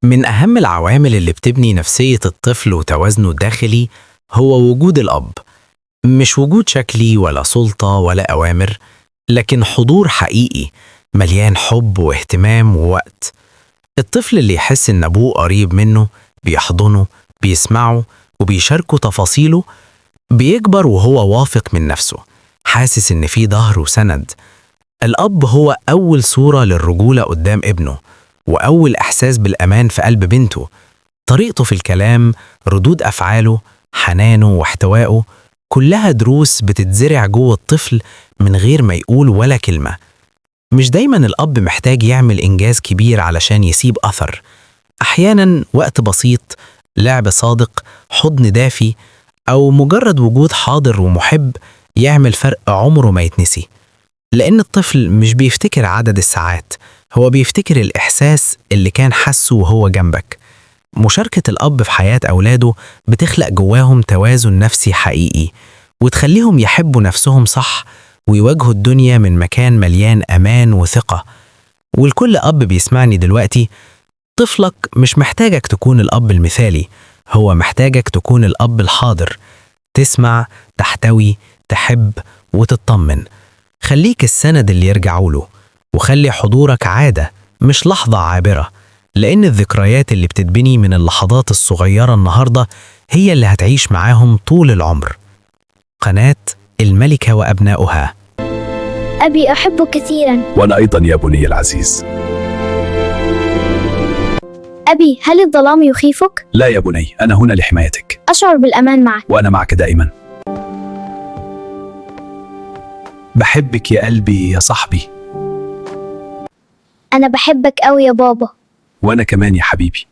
من أهم العوامل اللي بتبني نفسية الطفل وتوازنه الداخلي هو وجود الأب. مش وجود شكلي ولا سلطة ولا أوامر، لكن حضور حقيقي مليان حب واهتمام ووقت. الطفل اللي يحس إن أبوه قريب منه، بيحضنه، بيسمعه وبيشاركه تفاصيله، بيكبر وهو واثق من نفسه، حاسس إن في ظهر وسند. الأب هو أول صورة للرجولة قدام ابنه، وأول إحساس بالأمان في قلب بنته. طريقته في الكلام، ردود أفعاله، حنانه واحتوائه، كلها دروس بتتزرع جوه الطفل من غير ما يقول ولا كلمة. مش دايما الأب محتاج يعمل إنجاز كبير علشان يسيب أثر. أحيانا وقت بسيط، لعب صادق، حضن دافي، أو مجرد وجود حاضر ومحب يعمل فرق عمره ما يتنسي. لأن الطفل مش بيفتكر عدد الساعات، هو بيفتكر الإحساس اللي كان حسه وهو جنبك. مشاركة الأب في حياة أولاده بتخلق جواهم توازن نفسي حقيقي، وتخليهم يحبوا نفسهم صح، ويواجهوا الدنيا من مكان مليان أمان وثقة. والكل أب بيسمعني دلوقتي، طفلك مش محتاجك تكون الأب المثالي، هو محتاجك تكون الأب الحاضر، تسمع، تحتوي، تحب وتطمن. خليك السند اللي يرجعوا له، وخلي حضورك عادة مش لحظة عابرة، لأن الذكريات اللي بتتبني من اللحظات الصغيرة النهاردة هي اللي هتعيش معاهم طول العمر. قناة الملكة وأبناؤها. أبي أحبك كثيرا. وأنا أيضا يا بني العزيز. أبي، هل الظلام يخيفك؟ لا يا بني، أنا هنا لحمايتك. أشعر بالأمان معك. وأنا معك دائما. بحبك يا قلبي يا صاحبي. أنا بحبك أوي يا بابا. وأنا كمان يا حبيبي.